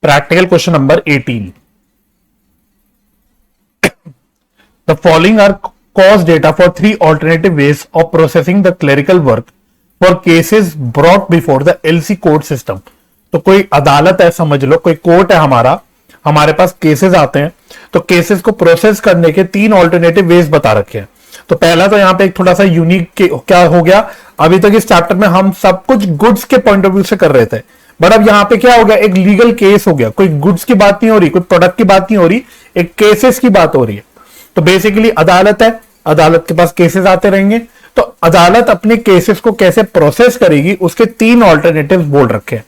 Practical question number 18. The following are cause data for three alternative ways of processing the clerical work for cases brought before the LC court system. तो कोई अदालत है, समझ लो कोई court है, हमारे पास cases आते हैं, तो केसेस को प्रोसेस करने के तीन ऑल्टरनेटिव वेज बता रखे हैं। तो पहला तो यहाँ पे एक थोड़ा सा यूनिक क्या हो गया, अभी तक इस चैप्टर में हम सब कुछ गुड्स के पॉइंट ऑफ व्यू से कर रहे थे, बट अब यहाँ पे क्या हो गया, एक लीगल केस हो गया। कोई गुड्स की बात नहीं हो रही, कोई प्रोडक्ट की बात नहीं हो रही, एक केसेस की बात हो रही है। तो बेसिकली अदालत है, अदालत के पास केसेस आते रहेंगे, तो अदालत अपने केसेस को कैसे प्रोसेस करेगी उसके तीन ऑल्टरनेटिव्स बोल रखे हैं।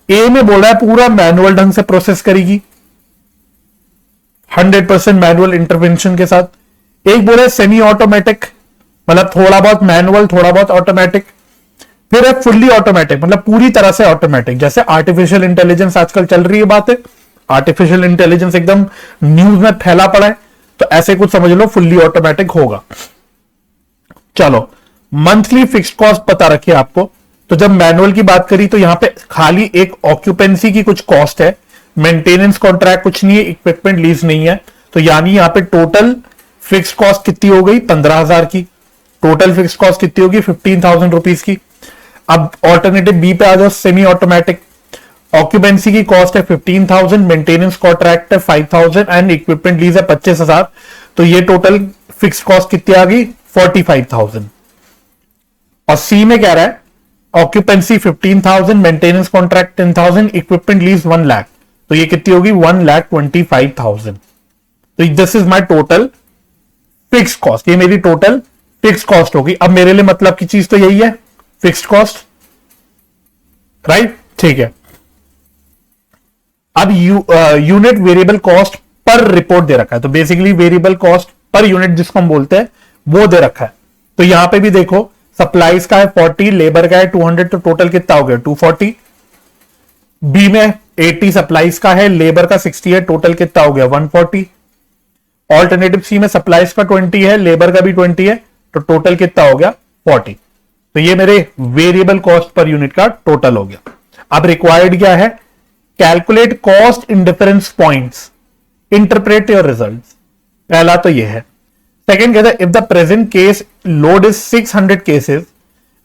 ए में बोला है पूरा मैनुअल ढंग से प्रोसेस करेगी 100% मैनुअल इंटरवेंशन के साथ। एक बोला है सेमी ऑटोमेटिक, मतलब थोड़ा बहुत मैनुअल थोड़ा बहुत ऑटोमेटिक। फिर है फुल्ली ऑटोमेटिक, मतलब पूरी तरह से ऑटोमेटिक। जैसे आर्टिफिशियल इंटेलिजेंस आजकल चल रही है बात है, आर्टिफिशियल इंटेलिजेंस एकदम न्यूज में फैला पड़ा है, तो ऐसे कुछ समझ लो फुल्ली ऑटोमेटिक होगा। चलो मंथली फिक्स्ड कॉस्ट पता रखिए आपको। तो जब मैनुअल की बात करी तो यहां पे खाली एक ऑक्यूपेंसी की कुछ कॉस्ट है, मेंटेनेंस कॉन्ट्रैक्ट कुछ नहीं है, इक्विपमेंट लीज नहीं है, तो यानी यहां पे टोटल फिक्स्ड कॉस्ट कितनी हो गई 15,000 की। टोटल फिक्स्ड कॉस्ट कितनी होगी 15,000 रुपीज की। अब ऑल्टरनेटिव बी पे आ जाओ, सेमी ऑटोमेटिक। ऑक्यूपेंसी की कॉस्ट है 15,000, मेंटेनेंस कॉन्ट्रैक्ट है 5,000 एंड इक्विपमेंट लीज है 25,000, तो ये टोटल फिक्स्ड कॉस्ट कितनी आ गई 45,000। और सी में क्या रहा है, occupancy 15,000, maintenance contract 10,000, equipment lease 1 lakh, तो ये कितनी होगी 1,25,000। तो this is my total fixed cost, ये मेरी टोटल फिक्स्ड कॉस्ट होगी। अब मेरे लिए मतलब की चीज तो यही है फिक्स्ड कॉस्ट, राइट, ठीक है। अब unit variable cost per report दे रखा है, तो basically variable cost per unit जिसको हम बोलते हैं वो दे रखा है। तो यहां पे भी देखो सप्लाईज का है 40, लेबर का है 200, तो टोटल कितना हो गया 240। बी में 80 सप्लाईज का है, लेबर का 60 है, टोटल कितना हो गया 140। ऑल्टरनेटिव सी में सप्लाईज का 20 है, लेबर का भी 20 है, तो टोटल कितना हो गया 40। तो ये मेरे वेरिएबल कॉस्ट पर यूनिट का टोटल हो गया। अब रिक्वायर्ड क्या है, calculate cost in difference points, interpret your results. पहला तो ये है। सेकेंड कहता है if the present case load is 600 cases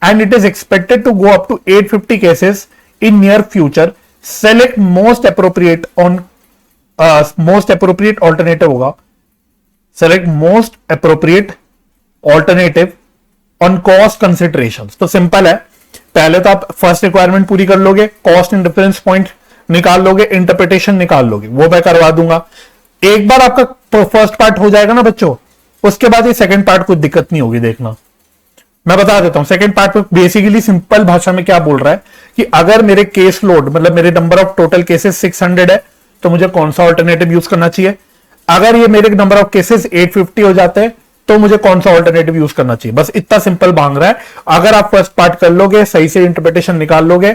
and it is expected to go up to 850 cases in near future, select most appropriate on most appropriate alternative होगा, select most appropriate alternative on cost considerations. तो simple है, पहले तो आप first requirement पूरी कर लोगे, cost in difference point निकाल लोगे, इंटरप्रिटेशन निकाल लोगे, वो मैं करवा दूंगा। एक बार आपका फर्स्ट पार्ट हो जाएगा ना बच्चों, उसके बाद ये सेकंड पार्ट कोई दिक्कत नहीं होगी। देखना मैं बता देता हूं, सेकंड पार्ट में बेसिकली सिंपल भाषा में क्या बोल रहा है कि अगर मेरे केस लोड मतलब मेरे नंबर ऑफ टोटल केसेस 600 है, तो मुझे कौन सा ऑल्टरनेटिव यूज करना चाहिए। अगर ये मेरे नंबर ऑफ केसेस 850 हो जाते हैं, तो मुझे कौन सा ऑल्टरनेटिव यूज करना चाहिए। बस इतना सिंपल मांग रहा है। अगर आप फर्स्ट पार्ट कर लोगे, सही से इंटरप्रिटेशन निकाल लोगे,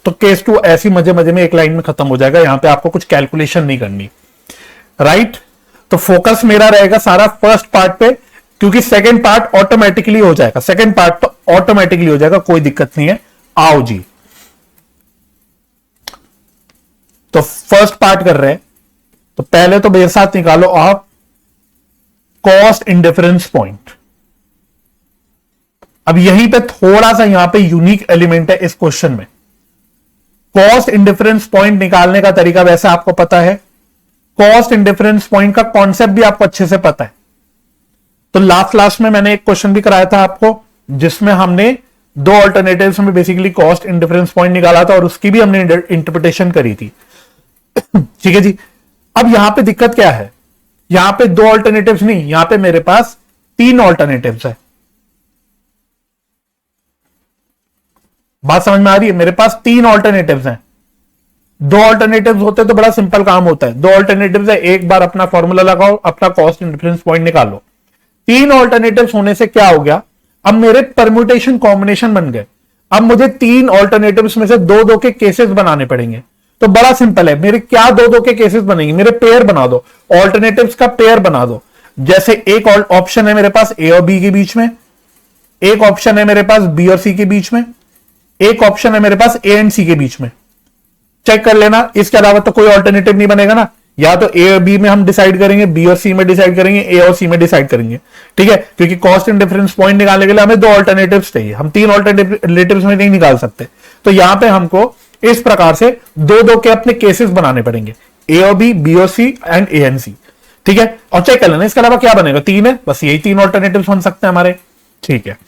तो केस 2 ऐसी मजे मजे में एक लाइन में खत्म हो जाएगा। यहां पे आपको कुछ कैलकुलेशन नहीं करनी, राइट। तो फोकस मेरा रहेगा सारा फर्स्ट पार्ट पे, क्योंकि सेकंड पार्ट ऑटोमेटिकली हो जाएगा, सेकंड पार्ट तो ऑटोमेटिकली हो जाएगा, कोई दिक्कत नहीं है। आओ जी, तो फर्स्ट पार्ट कर रहे हैं, तो पहले तो मेरे साथ निकालो आप कॉस्ट इन डिफरेंस पॉइंट। अब यहीं पे थोड़ा सा यहां पे यूनिक एलिमेंट है इस क्वेश्चन में। कॉस्ट इन डिफरेंस पॉइंट निकालने का तरीका वैसे आपको पता है, कॉस्ट इन डिफरेंस पॉइंट का कॉन्सेप्ट भी आपको अच्छे से पता है। तो लास्ट में मैंने एक क्वेश्चन भी कराया था आपको, जिसमें हमने दो ऑल्टरनेटिव्स में basically cost in difference point निकाला था, और उसकी भी हमने इंटरप्रिटेशन करी थी। ठीक है जी। अब यहां पे दिक्कत क्या है, यहां पे दो ऑल्टरनेटिव्स नहीं, यहां पे मेरे पास 3 ऑल्टरनेटिव्स है। बात समझ में आ रही है, मेरे पास 3 ऑल्टरनेटिव्स हैं। 2 ऑल्टरनेटिव्स होते तो बड़ा सिंपल काम होता है, 2 ऑल्टरनेटिव्स है, एक बार अपना फॉर्मूला लगाओ, अपना कॉस्ट इन डिफरेंस पॉइंट निकालो। 3 ऑल्टरनेटिव्स होने से क्या हो गया, अब मेरे परम्यूटेशन कॉम्बिनेशन बन गए। अब मुझे 3 ऑल्टरनेटिव्स में से 2-2 के केसेस बनाने पड़ेंगे। तो बड़ा सिंपल है, मेरे क्या 2-2 के केसेस बनेंगे, मेरे पेयर बना दो, ऑल्टरनेटिव्स का पेयर बना दो। जैसे एक ऑप्शन है मेरे पास ए और बी के बीच में, एक ऑप्शन है मेरे पास बी और सी के बीच में, एक ऑप्शन है मेरे पास ए एंड सी के बीच में। चेक कर लेना, इसके अलावा तो कोई ऑल्टरनेटिव नहीं बनेगा ना, या तो ए और बी में हम डिसाइड करेंगे, बी और सी में डिसाइड करेंगे, ए और सी में डिसाइड करेंगे, ठीक है, क्योंकि कॉस्ट एंड डिफरेंस पॉइंट निकालने के लिए हमें दो ऑल्टरनेटिव्स चाहिए, हम तीन ऑल्टरनेटिव्स में नहीं निकाल सकते। तो यहां पे हमको इस प्रकार से दो दो के अपने केसेस बनाने पड़ेंगे, ए और बी और सी एंड ए एंड सी, ठीक है। और चेक कर लेना इसके अलावा क्या बनेगा, तीन है, बस यही तीन ऑल्टरनेटिव्स बन सकते हैं हमारे, ठीक है।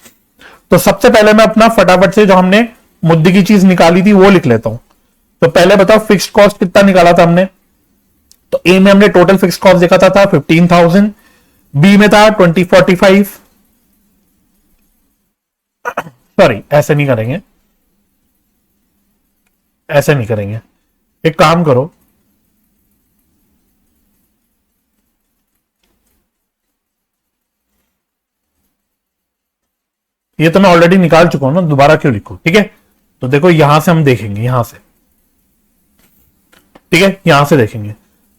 तो सबसे पहले मैं अपना फटाफट से जो हमने मुद्दे की चीज निकाली थी वो लिख लेता हूं। तो पहले बताओ फिक्स्ड कॉस्ट कितना निकाला था हमने, तो ए में हमने टोटल फिक्स्ड कॉस्ट देखा था 15,000, बी में था 2045, सॉरी ऐसे नहीं करेंगे, ऐसे नहीं करेंगे, एक काम करो, ये तो मैं ऑलरेडी निकाल चुका हूं ना, दोबारा क्यों लिखूं, ठीक है। तो देखो यहां से हम देखेंगे, यहां से, ठीक है, यहां से देखेंगे,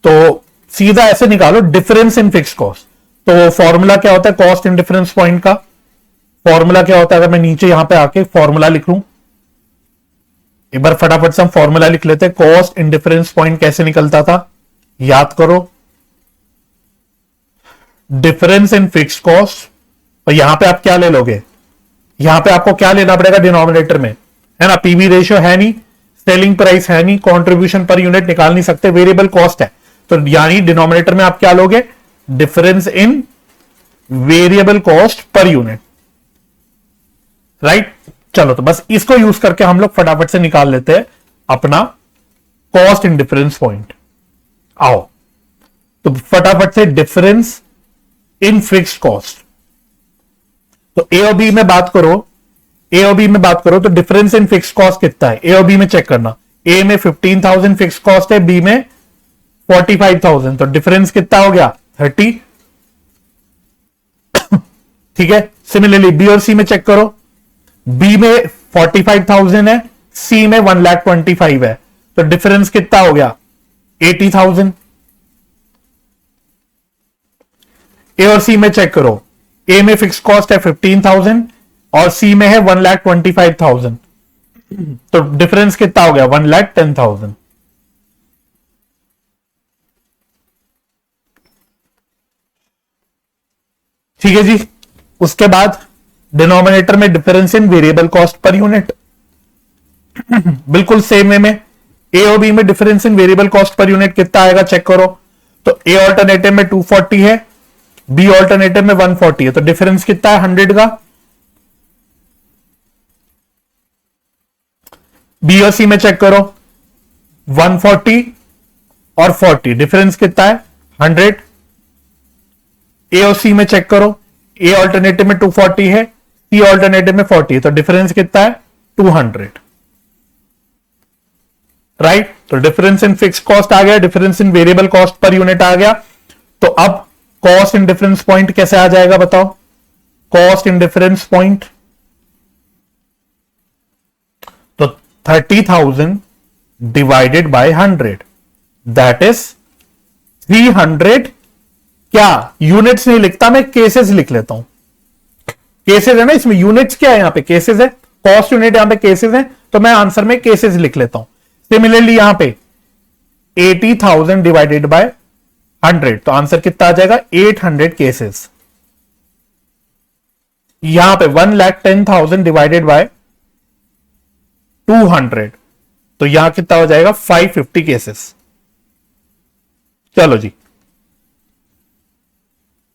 तो सीधा ऐसे निकालो डिफरेंस इन फिक्स्ड कॉस्ट। तो फॉर्मूला क्या होता है कॉस्ट इन डिफरेंस पॉइंट का, फॉर्मूला क्या होता है, अगर मैं नीचे यहां पे आके फॉर्मूला लिख लूं, एक बार फटाफट से हम फॉर्मूला लिख लेते हैं। कॉस्ट इन डिफरेंस पॉइंट कैसे निकलता था, याद करो, डिफरेंस इन फिक्स्ड कॉस्ट, और यहां पे आप क्या ले लोगे, यहां पे आपको क्या लेना पड़ेगा डिनोमिनेटर में, है ना, पीवी रेशियो है नहीं, सेलिंग प्राइस है नहीं, कंट्रीब्यूशन पर यूनिट निकाल नहीं सकते, वेरिएबल कॉस्ट है, तो यानी डिनोमिनेटर में आप क्या लोगे, difference in variable cost per unit, right. चलो तो बस इसको यूज करके हम लोग फटाफट से निकाल लेते हैं अपना कॉस्ट इन डिफरेंस पॉइंट। आओ तो फटाफट से डिफरेंस इन फिक्स्ड कॉस्ट, तो ए और बी में बात करो, ए और बी में बात करो तो डिफरेंस इन फिक्स्ड कॉस्ट कितना है, ए और बी में चेक करना, ए में 15,000 फिक्स्ड कॉस्ट है, बी में 45,000, तो डिफरेंस कितना हो गया 30, ठीक है। सिमिलरली बी और सी में चेक करो, बी में 45,000 है, सी में 1,25,000 है, तो डिफरेंस कितना हो गया 80,000। ए और सी में चेक करो, ए में फिक्स कॉस्ट है 15,000 और सी में है 1,25,000, तो डिफरेंस कितना हो गया 1,10,000। ठीक है जी। उसके बाद डिनोमिनेटर में difference in variable cost per unit, बिल्कुल सेम वे में ए और बी में difference in variable cost per unit कितना आएगा चेक करो, तो ए ऑल्टरनेटिव में 240 है, बी ऑल्टरनेटिव में 140 है, तो डिफरेंस कितना है 100 का। बी और सी में चेक करो 140 और 40, डिफरेंस कितना है 100। ए और सी में चेक करो, ए ऑल्टरनेटिव में 240 है, सी ऑल्टरनेटिव में 40 है, तो डिफरेंस कितना है 200, राइट। तो डिफरेंस इन फिक्स कॉस्ट आ गया, difference in variable cost per unit आ गया। तो अब कॉस्ट इन डिफरेंस पॉइंट कैसे आ जाएगा बताओ, कॉस्ट इन डिफरेंस पॉइंट, तो 30,000 डिवाइडेड बाय 100 दैट इज 300, क्या यूनिट्स नहीं लिखता मैं, केसेस लिख लेता हूं, केसेस है ना इसमें, यूनिट्स क्या है यहां पे केसेस है, कॉस्ट यूनिट यहां पे केसेस है, तो मैं आंसर में केसेस लिख लेता हूं। सिमिलरली यहां पे 80,000 डिवाइडेड बाय 100, तो आंसर कितना आ जाएगा 800 केसेस। यहां पे 1,10,000 डिवाइडेड बाय 200, तो यहां कितना हो जाएगा 550 केसेस। चलो जी,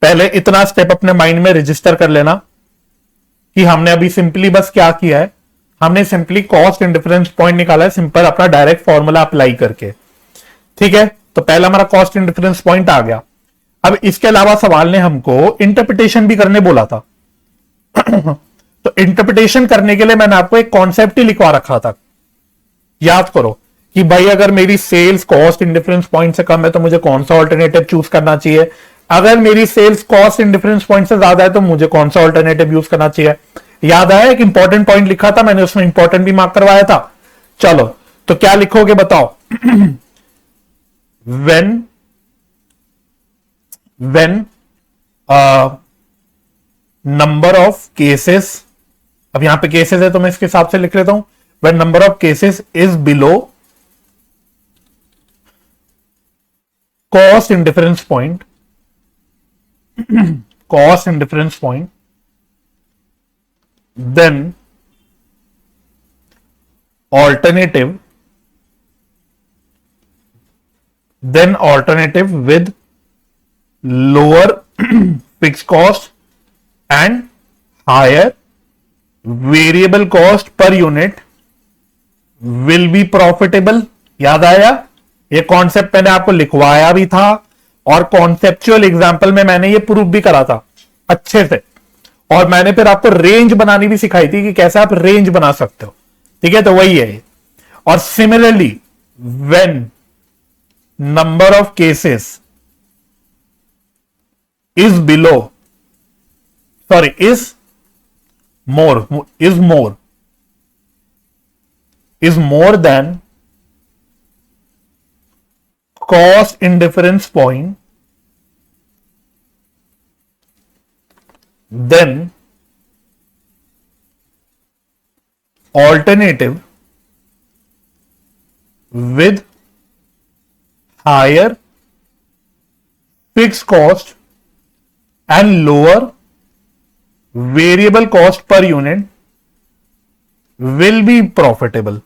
पहले इतना स्टेप अपने माइंड में रजिस्टर कर लेना कि हमने अभी सिंपली बस क्या किया है, हमने simply cost and difference point निकाला है, सिंपल अपना डायरेक्ट फॉर्मूला अप्लाई करके, ठीक है। तो पहला हमारा कॉस्ट एंड डिफरेंस पॉइंट आ गया। अब इसके अलावा सवाल ने हमको इंटरप्रिटेशन भी करने बोला था तो इंटरप्रिटेशन करने के लिए मैंने आपको एक कॉन्सेप्ट ही लिखवा रखा था, याद करो कि भाई अगर मेरी sales cost in difference point से कम है तो मुझे कौन सा ऑल्टरनेटिव चूज करना चाहिए, अगर मेरी sales cost in difference point से ज्यादा है तो मुझे कौन सा ऑल्टरनेटिव यूज करना चाहिए। याद आया एक इंपॉर्टेंट पॉइंट लिखा था मैंने, उसमें इंपॉर्टेंट भी मार्क करवाया था। चलो तो क्या लिखोगे बताओ when नंबर ऑफ केसेस, अब यहां पे केसेस है तो मैं इसके हिसाब से लिख लेता हूं, when number of cases is below cost indifference point, cost indifference point, then alternative with lower fixed cost and higher variable cost per unit will be profitable। याद आया? ये कॉन्सेप्ट मैंने आपको लिखवाया भी था और कॉन्सेप्चुअल एग्जांपल में मैंने ये प्रूफ भी करा था अच्छे से, और मैंने फिर आपको रेंज बनानी भी सिखाई थी कि कैसे आप रेंज बना सकते हो। ठीक है, तो वही है। और similarly when number of cases is below, sorry, is more than cost indifference point, then alternative with higher fixed cost and lower variable cost per unit will be profitable,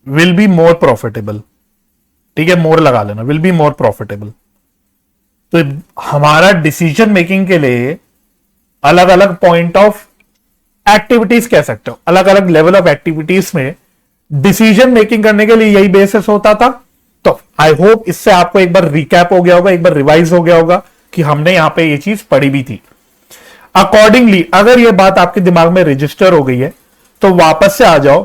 will be more profitable। ठीक है, मोर लगा लेना, will be more profitable। तो हमारा decision making के लिए अलग अलग पॉइंट ऑफ एक्टिविटीज कह सकते हो, अलग अलग लेवल ऑफ एक्टिविटीज में डिसीजन मेकिंग करने के लिए यही बेसिस होता था। तो आई होप इससे आपको एक बार रिकैप हो गया होगा, एक बार रिवाइज हो गया होगा कि हमने यहां पे ये चीज पढ़ी भी थी। अकॉर्डिंगली अगर ये बात आपके दिमाग में रजिस्टर हो गई है तो वापस से आ जाओ,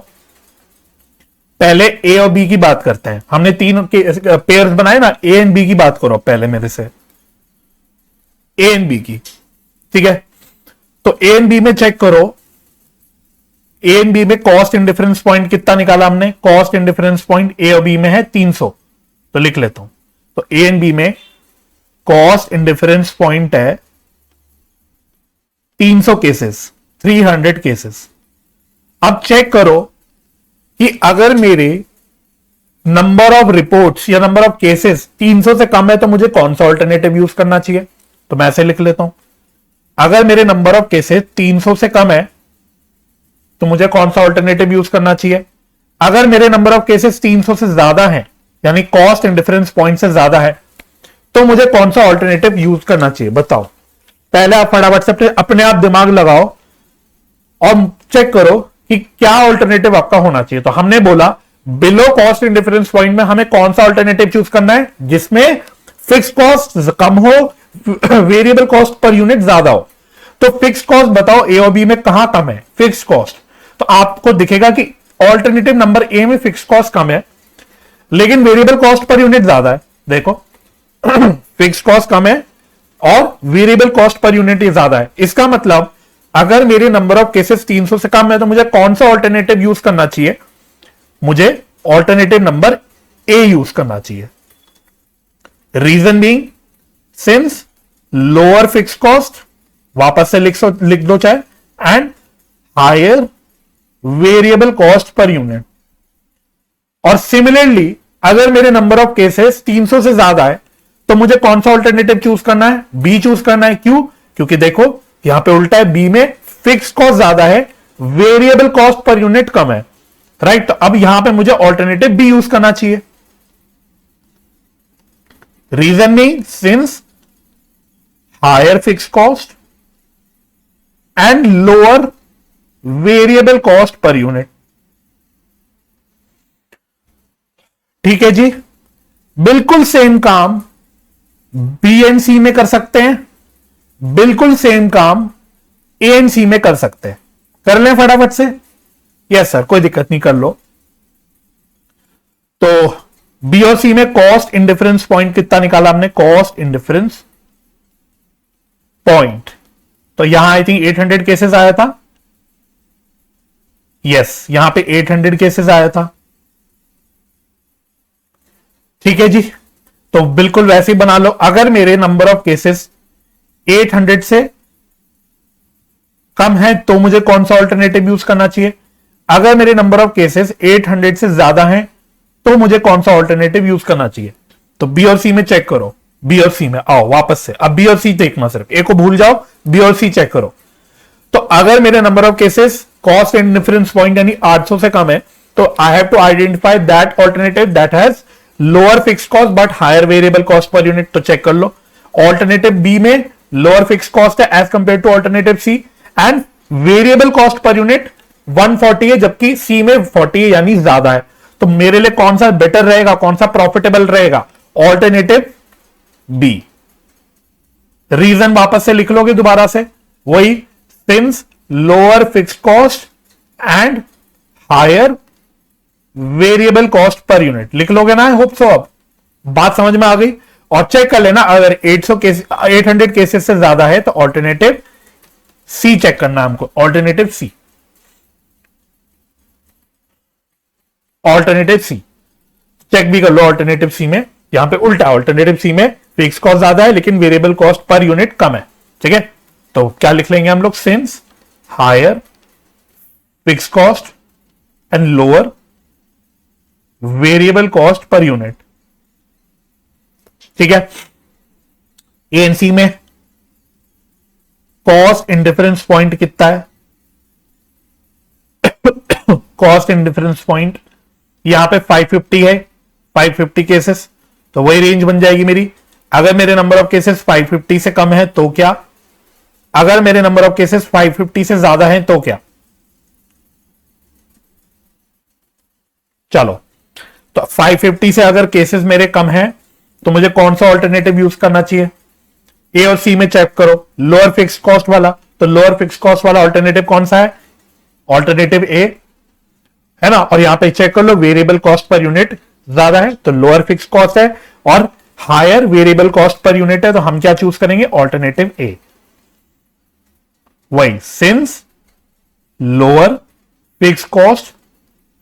पहले ए और बी की बात करते हैं। हमने तीन पेयर्स बनाए ना, ए एंड बी की बात करो पहले मेरे से, ए एंड बी की। ठीक है, तो ए एंड बी में चेक करो, ए एंड बी में कॉस्ट इंडिफरेंस पॉइंट कितना निकाला हमने? कॉस्ट इंडिफरेंस पॉइंट ए और बी में है 300, तो लिख लेता हूं। तो ए एंड बी में कॉस्ट इंडिफरेंस पॉइंट है 300 केसेस, 300 केसेस। अब चेक करो कि अगर मेरे नंबर ऑफ रिपोर्ट्स या नंबर ऑफ केसेस 300 से कम है तो मुझे कौन सा ऑल्टरनेटिव यूज करना चाहिए? तो मैं ऐसे लिख लेता हूं, अगर मेरे नंबर ऑफ केसेस 300 से कम है तो मुझे कौन सा ऑल्टरनेटिव यूज करना चाहिए? अगर मेरे नंबर ऑफ केसेस 300 से ज्यादा है, यानी कॉस्ट इंडिफरेंस पॉइंट से ज्यादा है, तो मुझे कौन सा ऑल्टरनेटिव यूज करना चाहिए? बताओ। पहले आप फटाफट से अपने आप दिमाग लगाओ और चेक करो कि क्या ऑल्टरनेटिव आपका होना चाहिए। तो हमने बोला बिलो कॉस्ट इंडिफरेंस पॉइंट में हमें कौन सा ऑल्टरनेटिव चूज करना है? जिसमें फिक्स कॉस्ट कम हो, वेरिएबल कॉस्ट पर यूनिट ज्यादा हो। तो फिक्स कॉस्ट बताओ ए और बी में कहां कम है? Fix cost. तो आपको दिखेगा कि ऑल्टरनेटिव नंबर ए में फिक्स कॉस्ट कम है लेकिन वेरिएबल कॉस्ट पर यूनिट ज्यादा है। देखो फिक्स कॉस्ट कम है और वेरिएबल कॉस्ट पर यूनिट ज्यादा है। इसका मतलब अगर मेरे नंबर ऑफ केसेस 300 से कम है तो मुझे कौन सा ऑल्टरनेटिव यूज करना चाहिए? मुझे ऑल्टरनेटिव नंबर ए यूज करना चाहिए। Reason being since lower fix cost, वापस से लिख दो चाहे, and higher variable cost per unit. और सिमिलरली अगर मेरे नंबर ऑफ केसेस 300 से ज्यादा है तो मुझे कौन सा ऑल्टरनेटिव चूज करना है? बी चूज करना है। क्यों? क्योंकि देखो यहां पे उल्टा है, बी में फिक्स कॉस्ट ज्यादा है, वेरिएबल कॉस्ट पर यूनिट कम है। राइट, तो अब यहां पे मुझे ऑल्टरनेटिव बी यूज करना चाहिए। रीजन नहीं, since higher fix cost and lower variable cost per unit. ठीक है जी, बिल्कुल सेम काम बी एंड सी में कर सकते हैं, बिल्कुल सेम काम ए एंड सी में कर सकते हैं। कर लें फटाफट से? यस सर, कोई दिक्कत नहीं, कर लो। तो बी और सी में कॉस्ट इंडिफरेंस पॉइंट कितना निकाला हमने? कॉस्ट इंडिफरेंस पॉइंट, तो यहां आई थिंक 800 केसेस आया था। यस, यहां पे 800 केसेस आया था। ठीक है जी, तो बिल्कुल वैसे ही बना लो। अगर मेरे नंबर ऑफ केसेस 800 से कम है तो मुझे कौन सा ऑल्टरनेटिव यूज करना चाहिए? अगर मेरे नंबर ऑफ केसेस 800 से ज्यादा हैं तो मुझे कौन सा ऑल्टरनेटिव यूज करना चाहिए? तो बी और सी में चेक करो, बी और सी में आओ वापस से, अब बी और सी देखना, सिर्फ ए को भूल जाओ, बी और सी चेक करो। तो अगर मेरे number of cases cost and difference point यानी 800 से कम है, तो I have to identify that alternative that has lower fix cost but higher variable cost per unit. तो चेक कर लो, ऑल्टरनेटिव बी में लोअर फिक्स कॉस्ट है as compare to alternative C, and variable cost per unit 140 है, जबकि सी में 40 है यानी ज्यादा है। तो मेरे लिए कौन सा बेटर रहेगा, कौन सा प्रॉफिटेबल रहेगा? Alternative B. रीजन वापस से लिख लोगे दोबारा से, वही, since lower fix cost and higher variable cost per unit लिख लोगे ना? I hope so. अब बात समझ में आ गई। और चेक कर लेना, अगर 800 केसेस से ज्यादा है तो ऑल्टरनेटिव सी चेक करना है हमको, ऑल्टरनेटिव सी, ऑल्टरनेटिव सी चेक भी कर लो। ऑल्टरनेटिव सी में यहां पे उल्टा, ऑल्टरनेटिव सी में फिक्स कॉस्ट ज्यादा है लेकिन वेरिएबल कॉस्ट पर यूनिट कम है। ठीक है, तो क्या लिख लेंगे हम लोग? Since higher fix cost and lower variable cost per unit. ठीक है, ए एंड सी में कॉस्ट इन डिफरेंस पॉइंट कितना है? कॉस्ट इन डिफरेंस पॉइंट यहां पे 550 है, 550 केसेस, तो वही रेंज बन जाएगी मेरी। अगर मेरे नंबर ऑफ केसेस 550 से कम है तो क्या? अगर मेरे नंबर ऑफ केसेस 550 से ज्यादा है तो क्या? चलो, तो 550 से अगर केसेस मेरे कम हैं तो मुझे कौन सा ऑल्टरनेटिव यूज करना चाहिए? ए और सी में चेक करो, लोअर फिक्स कॉस्ट वाला, तो लोअर फिक्स कॉस्ट वाला ऑल्टरनेटिव कौन सा है? ऑल्टरनेटिव ए है ना। और यहां पे चेक कर लो, वेरिएबल कॉस्ट पर यूनिट ज्यादा है तो लोअर फिक्स कॉस्ट है, और higher variable cost per unit है तो हम क्या चूज करेंगे? Alternative A. वही, since lower fix cost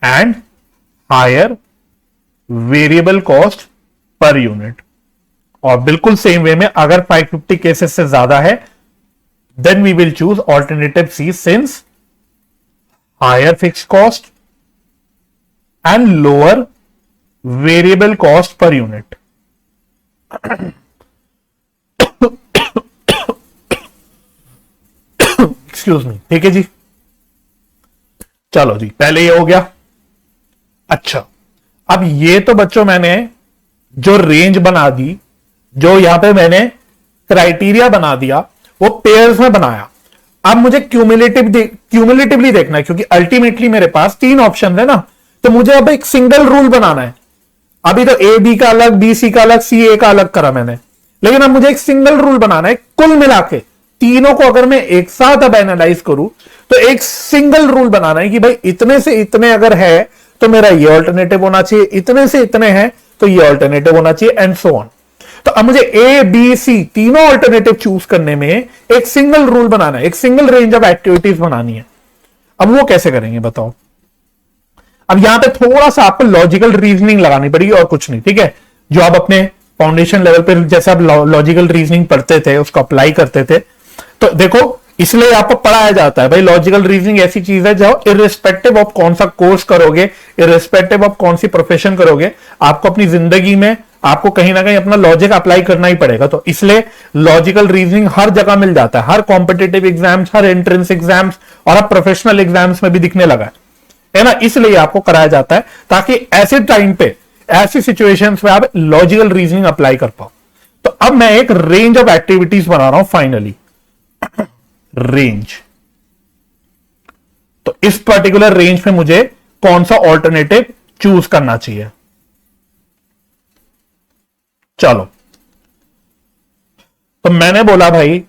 and higher variable cost per unit. और बिल्कुल सेम वे में अगर 550 केसेस से ज्यादा है then we will choose alternative C, since higher fix cost and lower variable cost per unit. Excuse me. ठीक है जी, चलो जी, पहले ये हो गया। अच्छा, अब ये तो बच्चों मैंने जो रेंज बना दी, जो यहां पे मैंने क्राइटेरिया बना दिया, वो पेयर्स में बनाया। अब मुझे क्यूमुलेटिवली देखना है, क्योंकि अल्टीमेटली मेरे पास 3 ऑप्शन है ना, तो मुझे अब एक सिंगल रूल बनाना है। अभी तो ए बी का अलग, बी सी का अलग, सी ए का अलग करा मैंने, लेकिन अब मुझे एक सिंगल रूल बनाना है। कुल मिला के तीनों को अगर मैं एक साथ अब एनालाइज करूं तो एक सिंगल रूल बनाना है कि भाई इतने से इतने अगर है तो मेरा ये ऑल्टरनेटिव होना चाहिए, इतने से इतने हैं तो ये ऑल्टरनेटिव होना चाहिए, एंड सो ऑन। तो अब मुझे ए बी सी तीनों ऑल्टरनेटिव चूज करने में एक सिंगल रूल बनाना है, एक सिंगल रेंज ऑफ एक्टिविटीज बनानी है। अब वो कैसे करेंगे बताओ? अब यहां पे थोड़ा सा आपको लॉजिकल रीजनिंग लगानी पड़ेगी और कुछ नहीं। ठीक है, जो आप अपने फाउंडेशन लेवल पे जैसे आप लॉजिकल रीजनिंग पढ़ते थे उसको अप्लाई करते थे, तो देखो इसलिए आपको पढ़ाया जाता है भाई, लॉजिकल रीजनिंग ऐसी चीज है जो इररिस्पेक्टिव ऑफ कौन सा कोर्स करोगे, इररिस्पेक्टिव ऑफ कौन सी प्रोफेशन करोगे, आपको अपनी जिंदगी में आपको कहीं ना कहीं अपना लॉजिक अप्लाई करना ही पड़ेगा। तो इसलिए लॉजिकल रीजनिंग हर जगह मिल जाता है, हर कॉम्पिटेटिव एग्जाम्स, हर एंट्रेंस एग्जाम्स, और अब प्रोफेशनल एग्जाम्स में भी दिखने लगा है ना। इसलिए आपको कराया जाता है ताकि ऐसे टाइम पे, ऐसी सिचुएशंस में आप लॉजिकल रीजनिंग अप्लाई कर पाओ। तो अब मैं एक रेंज ऑफ एक्टिविटीज बना रहा हूं फाइनली, रेंज। तो इस पर्टिकुलर रेंज में मुझे कौन सा ऑल्टरनेटिव चूज करना चाहिए? चलो, तो मैंने बोला भाई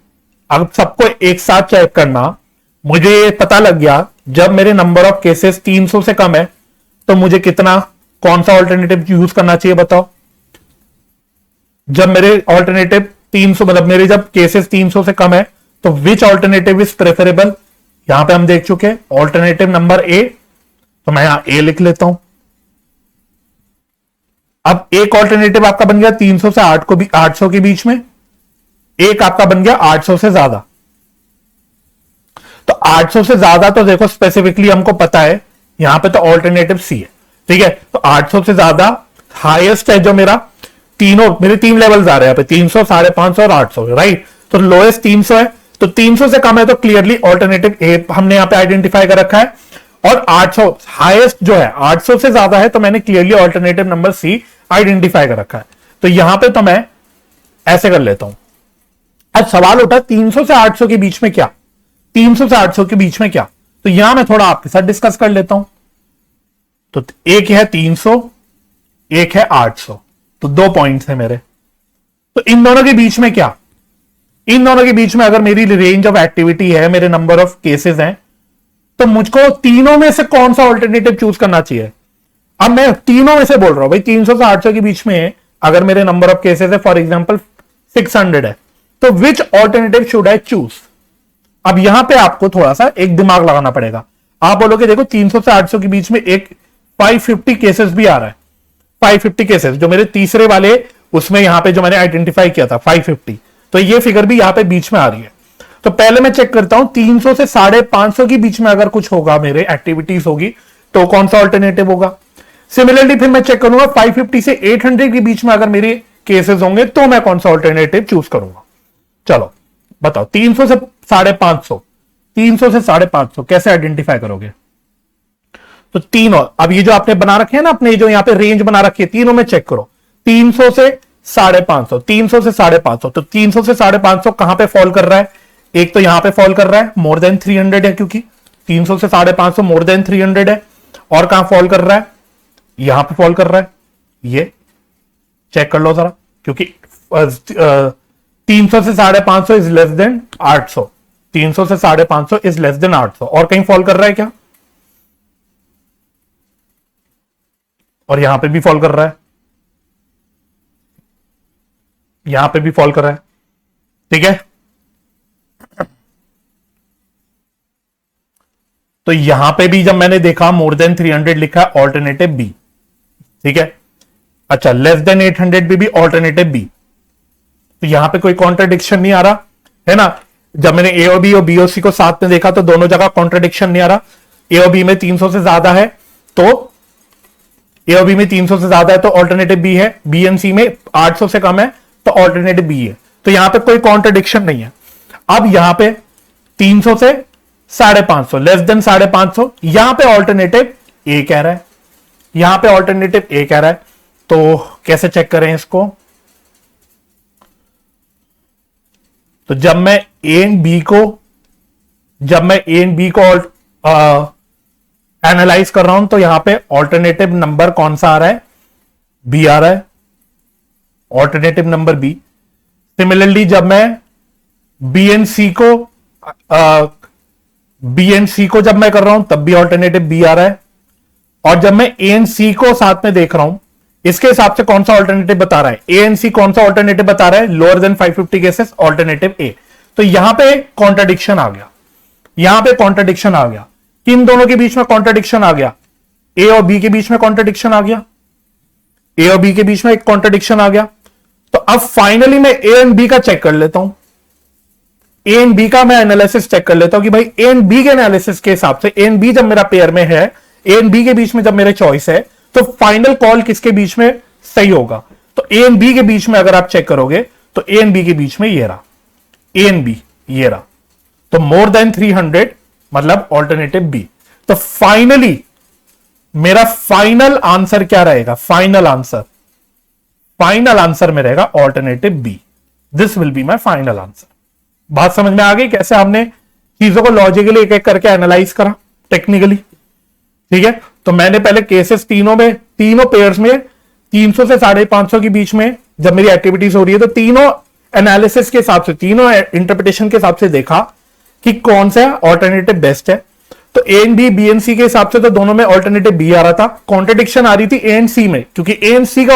अब सबको एक साथ चेक करना। मुझे ये पता लग गया जब मेरे नंबर ऑफ केसेस 300 से कम है तो मुझे कितना, कौन सा ऑल्टरनेटिव यूज करना चाहिए बताओ? जब मेरे ऑल्टरनेटिव 300 मतलब मेरे जब केसेस 300 से कम है तो विच ऑल्टरनेटिव इज प्रेफरेबल? यहां पे हम देख चुके हैं ऑल्टरनेटिव नंबर ए, तो मैं यहां ए लिख लेता हूं। अब एक ऑल्टरनेटिव आपका बन गया 300 से 800 के बीच में, एक आपका बन गया 800 से ज्यादा। तो 800 से ज्यादा तो देखो स्पेसिफिकली हमको पता है यहां पे तो ऑल्टरनेटिव सी है। ठीक है, तो 800 से ज्यादा हाईएस्ट है जो मेरा, तीनों मेरे 3 लेवल्स आ रहे हैं यहाँ पे, 300, 550 और 800, राइट। तो लोएस्ट 300 है, तो 300 से कम है तो क्लियरली ऑल्टरनेटिव ए हमने यहाँ पे आइडेंटिफाई कर रखा है। और 800 हाईएस्ट जो है, 800 से ज्यादा है तो मैंने clearly alternative number C identify कर रखा है। तो यहां पे तो मैं ऐसे कर लेता हूं। अब सवाल उठा 300 से 800 के बीच में क्या, 300 से 800 के बीच में क्या, तो यहां मैं थोड़ा आपके साथ डिस्कस कर लेता हूं। तो एक है 300, एक है 800, तो 2 पॉइंट्स है मेरे। तो इन दोनों के बीच में क्या, इन दोनों के बीच में अगर मेरी रेंज ऑफ एक्टिविटी है, मेरे नंबर ऑफ केसेस हैं, तो मुझको तीनों में से कौन सा ऑल्टरनेटिव चूज करना चाहिए। अब मैं तीनों में से बोल रहा हूं भाई, 300 से 800 के बीच में अगर मेरे नंबर ऑफ केसेस है, फॉर एग्जांपल 600 है, तो विच ऑल्टरनेटिव शुड आई चूज। अब यहां पे आपको थोड़ा सा एक दिमाग लगाना पड़ेगा। आप बोलोगे देखो 300 से 800 के बीच में एक 550 केसेस भी आ रहा है, 550 केसेस जो मेरे तीसरे वाले उसमें यहां पे जो मैंने आइडेंटिफाई किया था 550, तो ये फिगर भी यहां पे बीच में आ रही है। तो पहले मैं चेक करता हूं 300 से 550 के बीच में अगर कुछ होगा, मेरे एक्टिविटीज होगी, तो कौन सा ऑल्टरनेटिव होगा। सिमिलरली फिर मैं चेक करूंगा 550 से 800 के बीच में अगर मेरे केसेस होंगे तो मैं कौन सा ऑल्टरनेटिव चूज करूंगा। चलो बताओ 300 से 550, 300 से 550 कैसे आइडेंटिफाई करोगे। तो तीनों, अब ये जो आपने बना रखे हैं ना, अपने जो यहां पे रेंज बना रखी है, तीनों में चेक करो 300 से 550, 300 से 550, तो 300 से 550 कहां पे फॉल कर रहा है, एक तो यहां पे फॉल कर रहा है, मोर देन 300 है, क्योंकि 300 से 550 मोर देन 300 है। और कहां फॉल कर रहा है, यहां पे फॉल कर रहा है, ये चेक कर लो जरा, क्योंकि 300 से 550 इज लेस देन 800, 300 से 550 इज लेस देन 800। और कहीं फॉल कर रहा है क्या, और यहां पे भी फॉल कर रहा है, यहां पे भी फॉल कर रहा है, ठीक है। तो यहां पे भी जब मैंने देखा मोर देन 300 लिखा है, ऑल्टरनेटिव बी, ठीक है। अच्छा, लेस देन 800 भी ऑल्टरनेटिव बी, तो यहां पे कोई कॉन्ट्रडिक्शन नहीं आ रहा है ना। जब मैंने ए और बी और बी और सी को साथ में देखा तो दोनों जगह कॉन्ट्रडिक्शन नहीं आ रहा। ए और बी में 300 से ज्यादा है तो ए और बी में 300 से ज्यादा है तो ऑल्टरनेटिव बी है, बी एंड सी में 800 से कम है तो ऑल्टरनेटिव बी है। तो यहां पे कोई कॉन्ट्रडिक्शन नहीं है। अब यहां पे 300 से 550 लेस देन 550, यहां पे ऑल्टरनेटिव ए कह रहा है, यहां पे ऑल्टरनेटिव ए कह रहा है। तो कैसे चेक करें इसको, तो जब मैं ए एंड बी को एनालाइज कर रहा हूं तो यहां पे ऑल्टरनेटिव नंबर कौन सा आ रहा है, बी आ रहा है, ऑल्टरनेटिव नंबर बी। सिमिलरली जब मैं बी एंड सी को जब मैं कर रहा हूं तब भी ऑल्टरनेटिव बी आ रहा है। और जब मैं ए एंड सी को साथ में देख रहा हूं, इसके हिसाब से कौन सा ऑल्टरनेटिव बता रहा है, ए एंड सी कौन सा ऑल्टरनेटिव बता रहा है, लोअर देन 550 केसेस, ऑल्टरनेटिव ए। तो यहां पे कॉन्ट्रडिक्शन आ गया, यहां पे कॉन्ट्रडिक्शन आ गया, किन दोनों के बीच में कॉन्ट्रडिक्शन आ गया, ए और बी के बीच में कॉन्ट्रडिक्शन आ गया, ए और बी के बीच में एक कॉन्ट्रडिक्शन आ गया। तो अब फाइनली मैं ए एंड बी का चेक कर लेता हूं, ए एंड बी का मैं एनालिसिस चेक कर लेता हूं कि भाई ए एंड बी के एनालिसिस के हिसाब से, ए एंड बी जब मेरा पेयर में है, ए एंड बी के बीच में जब मेरे चॉइस है, तो फाइनल कॉल किसके बीच में सही होगा। तो ए एंड बी के बीच में अगर आप चेक करोगे तो ए एंड बी के बीच में ये रहा, ए एंड बी ये रहा, तो मोर देन 300 मतलब ऑल्टरनेटिव बी। तो फाइनली मेरा फाइनल आंसर क्या रहेगा, फाइनल आंसर में रहेगा alternative B. This will be my final answer. बात समझ में आ गई कैसे हमने चीजों को लॉजिकली एक एक करके एनालाइज करा, टेक्निकली, ठीक है। तो मैंने पहले केसेस तीनों पेयर्स में 300 से 550 के बीच में जब मेरी एक्टिविटीज हो रही है तो तीनों एनालिसिस के हिसाब से, तीनों इंटरप्रिटेशन के हिसाब से देखा कि कौन सा ऑल्टरनेटिव बेस्ट है। तो ए एंड बी एंड सी के हिसाब से तो दोनों में ऑल्टरनेटिव बी आ रहा था, कॉन्ट्रडिक्शन आ रही थी ए एंड सी में, क्योंकि ए एंड सी का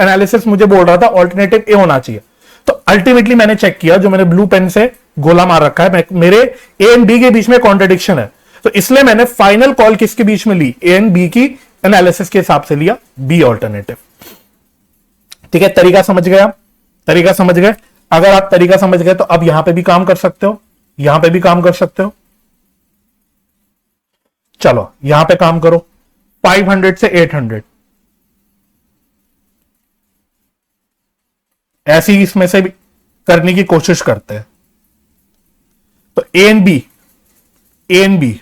एनालिसिस मुझे बोल रहा था ऑल्टरनेटिव ए होना चाहिए। तो अल्टीमेटली मैंने चेक किया, जो मैंने ब्लू पेन से गोला मार रखा है, मेरे ए एंड बी के बीच में कॉन्ट्रडिक्शन है, तो इसलिए मैंने फाइनल कॉल किसके बीच में ली, ए एंड बी की एनालिसिस के हिसाब से लिया, बी ऑल्टरनेटिव। ठीक है, तरीका समझ गए आप, तरीका समझ गए। अगर आप तरीका समझ गए तो अब यहां पे भी काम कर सकते हो, यहां पे भी काम कर सकते हो। चलो यहां पे काम करो, 500 से 800, ऐसी इसमें से भी करने की कोशिश करते हैं। तो ए एंड बी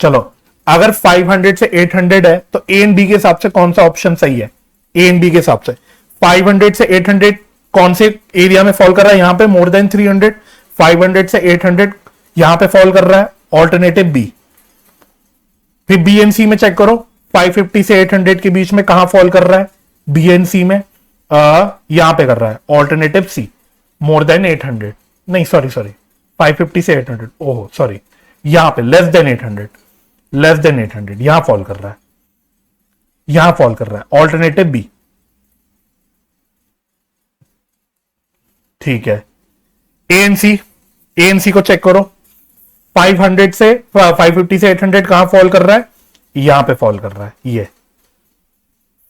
चलो, अगर 500 से 800 है तो ए एंड बी के हिसाब से कौन सा ऑप्शन सही है? ए एंड बी के हिसाब से 500 से 800 कौन से एरिया में फॉल कर रहा है? यहां पे मोर देन 300। 500 से 800 यहां पे फॉल कर रहा है, ऑल्टरनेटिव बी। फिर बी एंड सी में चेक करो, 550 से 800 के बीच में कहां फॉल कर रहा है? बी एंड सी में यहां पे कर रहा है, ऑल्टरनेटिव सी, मोर देन 800। नहीं सॉरी 550 से 800, ओह सॉरी, यहां पे लेस देन 800 यहां फॉल कर रहा है, यहां फॉल कर रहा है, ऑल्टरनेटिव बी। ठीक है, एएनसी को चेक करो, 500 से 550 से 800 कहां फॉल कर रहा है? यहां पे फॉल कर रहा है, ये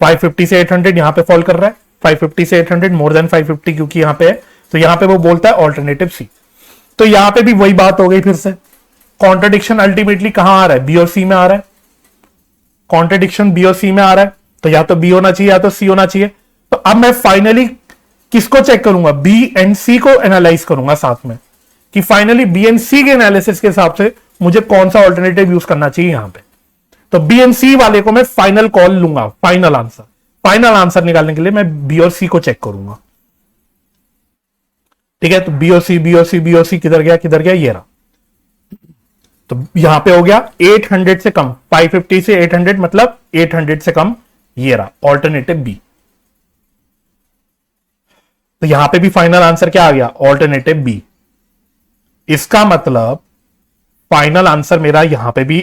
550 से 800 यहां पे फॉल कर रहा है, 550 से 800 मोर देन 550 क्योंकि यहां पे है, तो यहां पे वो बोलता है ऑल्टरनेटिव सी। तो यहां पे भी वही बात हो गई, फिर से कॉन्ट्रडिक्शन अल्टीमेटली कहां आ रहा है? बी और सी में आ रहा है। कॉन्ट्रडिक्शन बी और सी में आ रहा है, तो या तो बी होना चाहिए या तो सी होना चाहिए। तो अब मैं फाइनली किसको चेक करूंगा? बी एंड सी को एनालाइज करूंगा साथ में, कि फाइनली बी एंड सी के एनालिसिस के हिसाब से मुझे कौन सा ऑल्टरनेटिव यूज करना चाहिए यहां पे। तो बी एंड सी वाले को मैं फाइनल कॉल लूंगा, फाइनल आंसर निकालने के लिए मैं बी और सी को चेक करूंगा। ठीक है, तो बी और सी किधर गया? ये रहा। तो यहां पे हो गया 800 से कम, 550 से 800 मतलब 800 से कम, ये रहा ऑल्टरनेटिव बी। तो यहां पे भी फाइनल आंसर क्या आ गया? Alternative B. इसका मतलब फाइनल आंसर मेरा यहां पे भी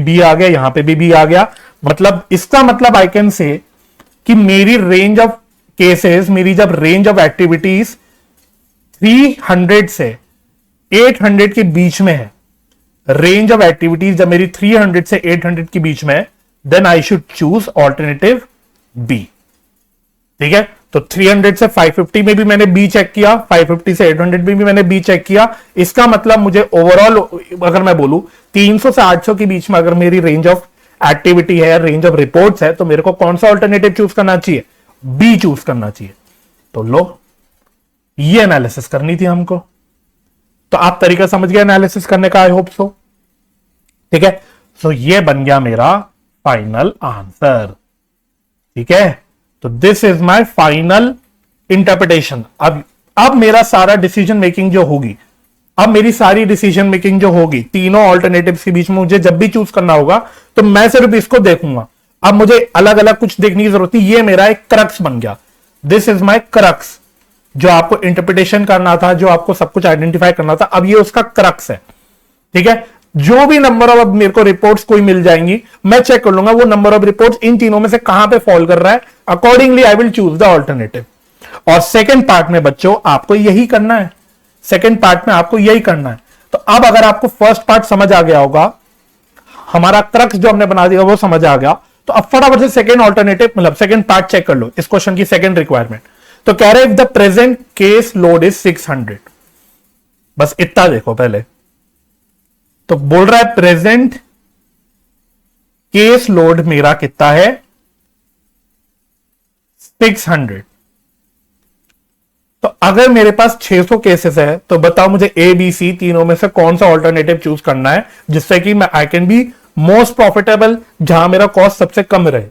बी आ गया, यहां पे भी बी आ गया। मतलब इसका मतलब आई कैन से कि मेरी रेंज ऑफ केसेस, मेरी जब रेंज ऑफ एक्टिविटीज 300 से 800 के बीच में है, रेंज ऑफ एक्टिविटीज जब मेरी 300 से 800 के बीच में है, then I should choose alternative B. ठीक है, तो 300 से 550 में भी मैंने बी चेक किया, 550 से 800 में भी मैंने बी चेक किया। इसका मतलब मुझे ओवरऑल अगर मैं बोलूं 300 से 800 के बीच में अगर मेरी रेंज ऑफ एक्टिविटी है, रेंज ऑफ रिपोर्ट्स है, तो मेरे को कौन सा ऑल्टरनेटिव चूज करना चाहिए? बी चूज करना चाहिए। तो लो, ये एनालिसिस करनी थी हमको। तो आप तरीका समझ गए एनालिसिस करने का, आई होप सो। ठीक है, सो ये बन गया मेरा फाइनल आंसर। ठीक है, तो this is my final interpretation. अब मेरा सारा डिसीजन मेकिंग जो होगी, अब मेरी सारी डिसीजन मेकिंग जो होगी तीनों ऑल्टरनेटिव्स के बीच में मुझे जब भी चूज करना होगा, तो मैं सिर्फ इसको देखूंगा। अब मुझे अलग अलग कुछ देखने की जरूरत नहीं, ये मेरा एक क्रक्स बन गया। दिस इज माय क्रक्स, जो आपको इंटरप्रिटेशन करना था, जो आपको सब कुछ आइडेंटिफाई करना था, अब ये उसका क्रक्स है। ठीक है, जो भी नंबर ऑफ मेरे को रिपोर्ट्स कोई मिल जाएंगी, मैं चेक कर लूंगा वो नंबर ऑफ रिपोर्ट्स इन तीनों में से कहां पे फॉल कर रहा है, accordingly I will choose the alternative. और सेकंड पार्ट में बच्चों आपको यही करना है, सेकंड पार्ट में आपको यही करना है। तो अब अगर आपको फर्स्ट पार्ट समझ आ गया होगा, हमारा क्रक्स जो हमने बना दिया वो समझ आ गया, तो अब फटाफट से सेकंड ऑल्टरनेटिव मतलब सेकंड पार्ट चेक कर लो, इस क्वेश्चन की सेकंड रिक्वायरमेंट। तो कह रहे if the present case load is 600, बस इतना देखो पहले। तो बोल रहा है प्रेजेंट केस लोड मेरा कितना है? 600। तो अगर मेरे पास 600 केसेस है, तो बताओ मुझे ए बी सी तीनों में से कौन सा ऑल्टरनेटिव चूज करना है, जिससे कि मैं I can be most profitable, जहां मेरा कॉस्ट सबसे कम रहे।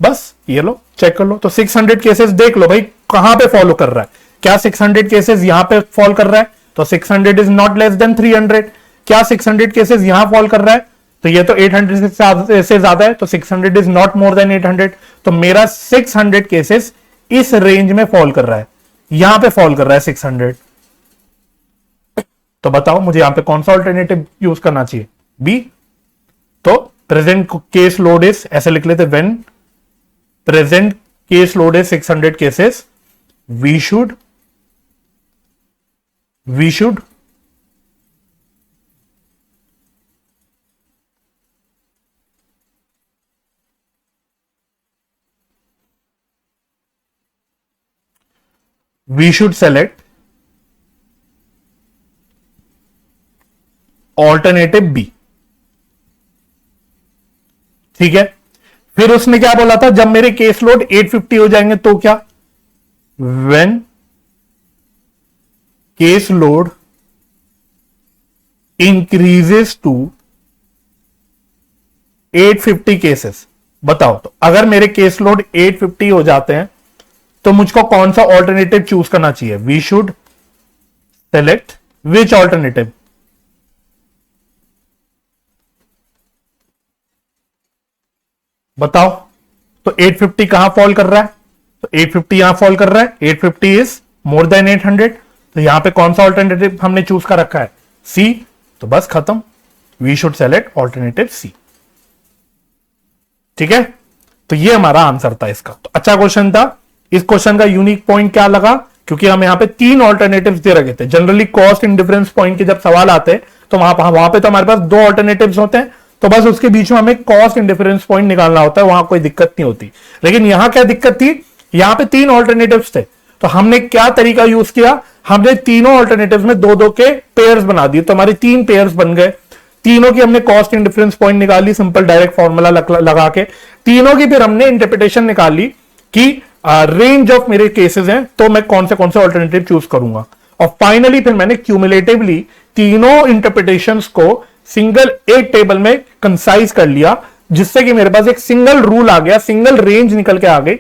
बस ये लो, चेक कर लो। तो 600 केसेस देख लो भाई कहां पे फॉलो कर रहा है। क्या 600 केसेस यहां पे फॉल कर रहा है? तो 600 इज नॉट लेस देन 300। क्या 600 केसेस यहां फॉल कर रहा है? तो ये तो 800 से ज्यादा है, तो 600 इज नॉट मोर देन 800। तो मेरा 600 केसेस इस रेंज में फॉल कर रहा है, यहां पे फॉल कर रहा है 600। तो बताओ मुझे यहां पे कौन सा ऑल्टरनेटिव यूज करना चाहिए? बी। तो प्रेजेंट केस लोड इज, ऐसे लिख लेते, when present case load is 600 cases, we should select alternative B. ठीक है, फिर उसने क्या बोला था, जब मेरे केस लोड 850 हो जाएंगे तो क्या, when case load increases to 850 cases. बताओ, तो अगर मेरे केस लोड 850 हो जाते हैं तो मुझको कौन सा ऑल्टरनेटिव चूज करना चाहिए, we should select which alternative. बताओ, तो 850 कहां फॉल कर रहा है, तो 850 यहां फॉल कर रहा है, 850 इज मोर देन 800, तो यहां पे कौन सा ऑल्टरनेटिव हमने चूज कर रखा है, सी। तो बस खत्म, वी शुड सेलेक्ट ऑल्टरनेटिव सी। ठीक है, तो ये हमारा आंसर था इसका। तो अच्छा क्वेश्चन था। इस क्वेश्चन का यूनिक पॉइंट क्या लगा, क्योंकि हम यहां पे 3 ऑल्टरनेटिव्स दे रखे थे। Generally cost in difference point के जब सवाल आते हैं तो वहां पे तो हमारे पास 2 ऑल्टरनेटिव्स होते हैं, तो बस उसके बीच में हमें कॉस्ट इन डिफरेंस पॉइंट निकालना होता है, वहां कोई दिक्कत नहीं होती। लेकिन यहां क्या दिक्कत थी, यहां पे 3 ऑल्टरनेटिव्स थे, तो हमने क्या तरीका यूज किया, हमने तीनों ऑल्टरनेटिव्स में 2-2 के पेयर्स बना दिए, तो हमारे 3 पेयर्स बन गए। तीनों की हमने कॉस्ट इन डिफरेंस पॉइंट निकाली, सिंपल डायरेक्ट फॉर्मूला लगा के। तीनों की फिर हमने इंटरप्रिटेशन निकाली कि रेंज ऑफ मेरे केसेस हैं, तो मैं कौन से ऑल्टरनेटिव चूज करूंगा। और फाइनली फिर मैंने क्यूमुलेटिवली तीनों इंटरप्रिटेशंस को सिंगल एक टेबल में कंसाइज कर लिया, जिससे कि मेरे पास एक सिंगल रूल आ गया, सिंगल रेंज निकल के आ गई,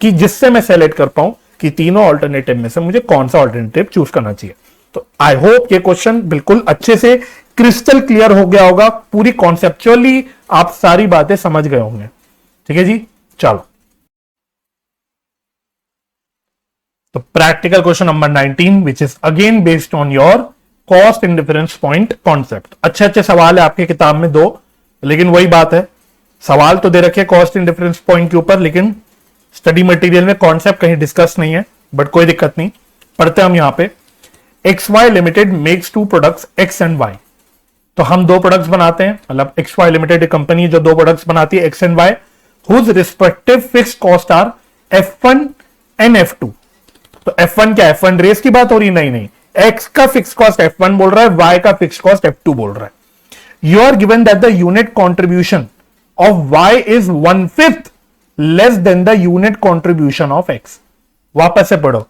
कि जिससे मैं सेलेक्ट कर पाऊं कि तीनों ऑल्टरनेटिव में से मुझे कौन सा ऑल्टरनेटिव चूज करना चाहिए। तो आई होप ये क्वेश्चन बिल्कुल अच्छे से क्रिस्टल क्लियर हो गया होगा, पूरी कॉन्सेप्चुअली आप सारी बातें समझ गए होंगे। ठीक है जी, चलो। तो practical question number 19 which is again based on your cost in difference point concept. अच्छे अच्छे सवाल है आपकी किताब में 2, लेकिन वही बात है, सवाल तो दे रखे कॉस्ट इन डिफरेंस पॉइंट के ऊपर, लेकिन स्टडी मटेरियल में कॉन्सेप्ट कहीं डिस्कस नहीं है, बट कोई दिक्कत नहीं, पढ़ते हम यहां पे। XY limited makes 2 products X and Y। तो हम 2 प्रोडक्ट्स बनाते हैं, मतलब XY लिमिटेड एक कंपनी जो 2 प्रोडक्ट्स बनाती है X and Y, whose respective fixed cost are F1 and F2। तो F1 क्या, F1 रेस की बात हो रही, नहीं, X का फिक्स कॉस्ट F1 बोल रहा है, Y का फिक्स कॉस्ट F2 बोल रहा है। You are given that the unit contribution of Y is 1/5 less than the unit contribution of X। वापस से पढ़ो,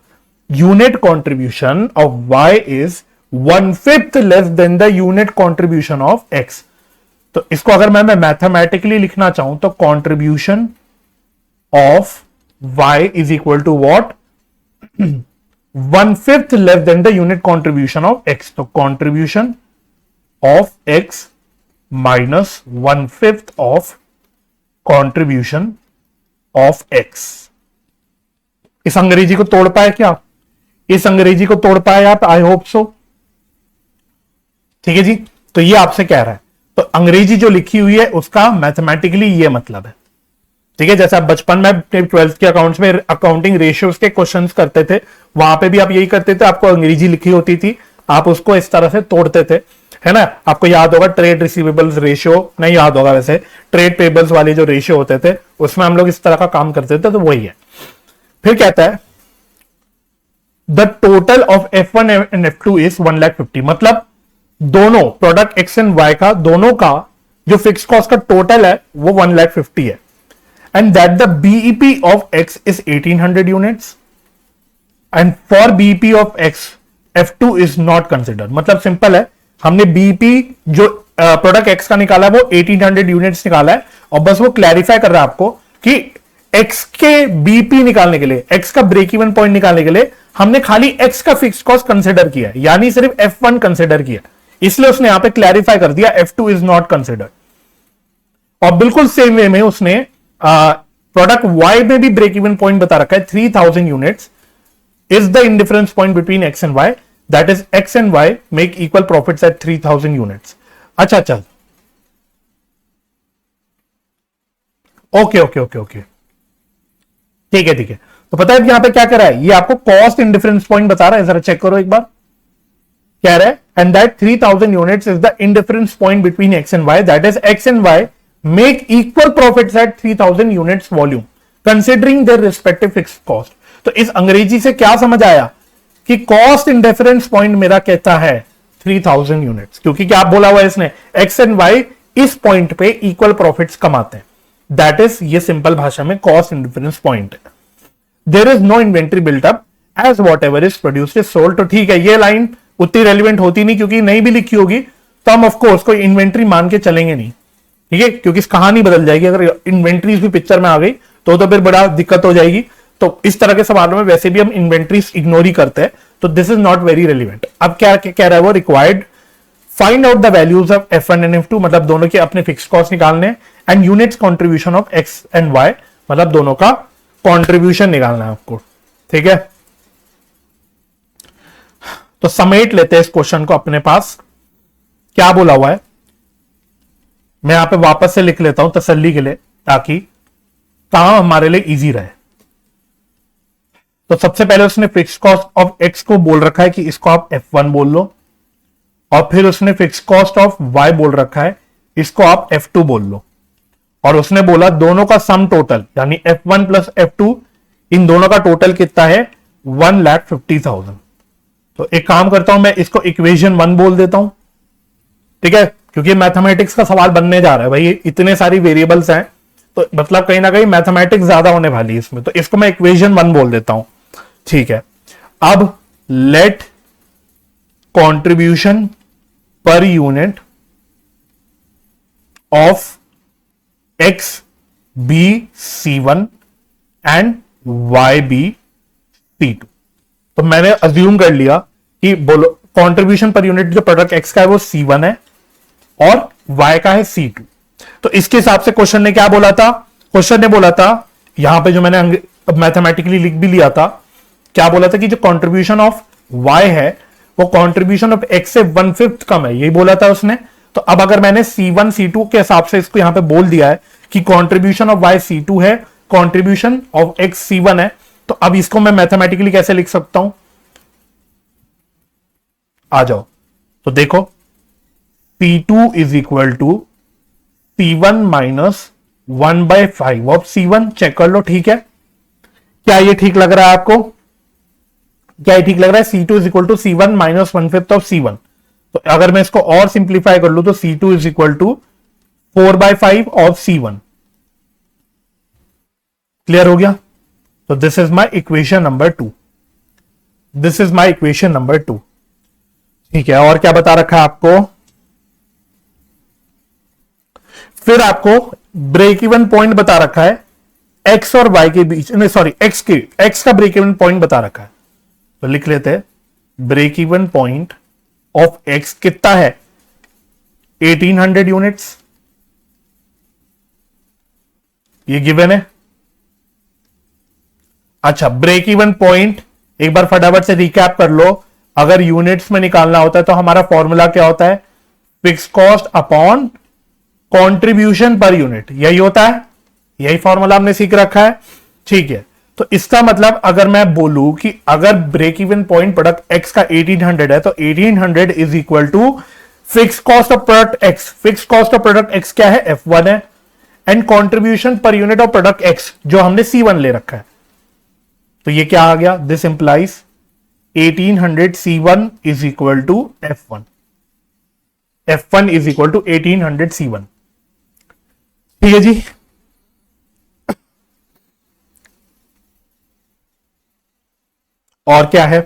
unit contribution of Y is 1/5 less than the unit contribution of X। तो इसको अगर मैं मैथमेटिकली लिखना चाहूं तो contribution of Y is equal to what, 1/5 less than the unit contribution of X। तो contribution of X minus 1/5 of contribution of X। इस अंग्रेजी को तोड़ पाए क्या, इस अंग्रेजी को तोड़ पाए आप, आई होप सो। ठीक है जी, तो ये आपसे कह रहा है, तो अंग्रेजी जो लिखी हुई है उसका मैथमेटिकली ये मतलब है। ठीक है, जैसे आप बचपन में 12th के अकाउंट्स में अकाउंटिंग रेशियोज के क्वेश्चंस करते थे, वहां पे भी आप यही करते थे, आपको अंग्रेजी लिखी होती थी, आप उसको इस तरह से तोड़ते थे, है ना। आपको याद होगा ट्रेड रिसीवेबल्स रेशियो, नहीं याद होगा वैसे, ट्रेड पेबल्स वाले जो रेशियो होते थे उसमें हम लोग इस तरह का काम करते थे, तो वही है। फिर कहता है the total of F1 and F2 is 1,50,000, मतलब दोनों प्रोडक्ट X एंड Y का, दोनों का जो फिक्स कॉस्ट का टोटल है वो 1,50,000 है, and that the BEP of X is 1800 units and for BEP of X F2 is not considered. मतलब सिंपल है, हमने BEP जो प्रोडक्ट X का निकाला है वो 1800 यूनिट्स निकाला है, और बस वो क्लैरिफाई कर रहा है आपको कि X के BEP निकालने के लिए, X का ब्रेक इवन पॉइंट निकालने के लिए हमने खाली X का फिक्स कॉस्ट कंसिडर किया है, यानी सिर्फ F1 कंसिडर किया, इसलिए उसने यहां पे क्लैरिफाई कर दिया F2 इज नॉट कंसिडर्ड। और बिल्कुल सेम वे में उसने प्रोडक्ट Y में भी ब्रेक इवन पॉइंट बता रखा है 3000 units is the indifference point between X and Y, that is X and Y make equal profits at 3000 units. अच्छा, ओके, ठीक है। तो पता है यहां पे क्या कर रहा है, ये आपको कॉस्ट इन डिफरेंस पॉइंट बता रहा है, जरा चेक करो एक बार। कह रहा है and that 3000 units is the indifference point between X and Y, that is X and Y make equal profits at 3000 units volume considering their respective fixed cost. तो इस अंग्रेजी से क्या समझ आया कि कॉस्ट इन डिफरेंस पॉइंट मेरा कहता है 3000 यूनिट्स, क्योंकि क्या बोला हुआ है इसने, X एंड Y इस पॉइंट पे इक्वल प्रॉफिट्स कमाते हैं। दैट इज, ये सिंपल भाषा में कॉस्ट इंडिफरेंस पॉइंट है। There is no inventory built up as whatever is produced is sold. तो ठीक है, ये लाइन उतनी रेलिवेंट होती नहीं, क्योंकि नहीं भी लिखी होगी तो हम ऑफकोर्स कोई इन्वेंट्री मान के चलेंगे नहीं, ठीक है, क्योंकि कहानी बदल जाएगी अगर इन्वेंट्रीज भी पिक्चर में आ गई तो फिर बड़ा दिक्कत हो जाएगी। तो इस तरह के सवालों में वैसे भी हम इन्वेंट्रीज इग्नोर ही करते हैं, तो this is not very relevant. अब क्या कह रहा है वो, required find out the values of F1 and F2, मतलब दोनों के अपने फिक्स कॉस्ट निकालने, and units contribution of X and Y, मतलब दोनों का कंट्रीब्यूशन निकालना है आपको, ठीक है। तो समेट लेते हैं इस क्वेश्चन को अपने पास, क्या बोला हुआ है मैं यहां पे वापस से लिख लेता हूं तसल्ली के लिए, ताकि काम हमारे लिए इजी रहे। तो सबसे पहले उसने फिक्स कॉस्ट ऑफ X को बोल रखा है कि इसको आप F1 बोल लो, और फिर उसने फिक्स कॉस्ट ऑफ Y बोल रखा है, इसको आप F2 बोल लो, और उसने बोला दोनों का सम टोटल यानी F1 प्लस F2, इन दोनों का टोटल कितना है 1,50,000। तो एक काम करता हूं, मैं इसको इक्वेशन 1 बोल देता हूं, ठीक है, क्योंकि मैथमेटिक्स का सवाल बनने जा रहा है भाई, इतने सारी वेरिएबल्स हैं, तो मतलब कहीं ना कहीं मैथमेटिक्स ज्यादा होने वाली है इसमें, तो इसको मैं इक्वेशन 1 बोल देता हूं, ठीक है। अब let contribution per unit of X be C1 and Y be C2। तो मैंने अज्यूम कर लिया कि बोलो कंट्रीब्यूशन पर यूनिट जो प्रोडक्ट X का है वो C1 है और Y का है C2। तो इसके हिसाब से क्वेश्चन ने क्या बोला था, क्वेश्चन ने बोला था यहां पे जो मैंने मैथमेटिकली लिख भी लिया था, क्या बोला था कि जो कंट्रीब्यूशन ऑफ Y है वो कंट्रीब्यूशन ऑफ X से 1/5 कम है, यही बोला था उसने। तो अब अगर मैंने C1 C2 के हिसाब से इसको यहां पे बोल दिया है कि कंट्रीब्यूशन ऑफ Y C2 है, कंट्रीब्यूशन ऑफ X C1 है, तो अब इसको मैं मैथमेटिकली कैसे लिख सकता हूं, आ जाओ। तो देखो C2 is equal to C1 minus 1/5 of C1, check कर लो, ठीक है। क्या ये ठीक लग रहा है आपको, क्या ये ठीक लग रहा है? C2 is equal to C1 minus 1/5 of C1। तो अगर मैं इसको और सिंप्लीफाई कर लू तो C2 is equal to 4/5 of C1। Clear हो गया? तो this is my equation number 2, this is my equation number 2, ठीक है। और क्या बता रखा है आपको, फिर आपको ब्रेक इवन पॉइंट बता रखा है X और Y के बीच, नहीं सॉरी X का ब्रेक इवन पॉइंट बता रखा है। तो लिख लेते हैं break even point of X कितना है 1800 यूनिट्स, ये गिवन है। अच्छा, ब्रेक इवन पॉइंट एक बार फटाफट से रिकैप कर लो, अगर यूनिट्स में निकालना होता है तो हमारा फॉर्मूला क्या होता है, fix cost upon contribution per unit, यही होता है, यही फॉर्मूला हमने सीख रखा है, ठीक है। तो इसका मतलब अगर मैं बोलूं कि अगर break even point product X का 1800 है, तो 1800 is equal to fix cost of product X, fix cost of product X क्या है F1 है, and contribution per unit of product X जो हमने C1 ले रखा है। तो ये क्या आ गया, this implies 1800 C1 is equal to F1, F1 is equal to 1800 C1, ठीक है जी। और क्या है,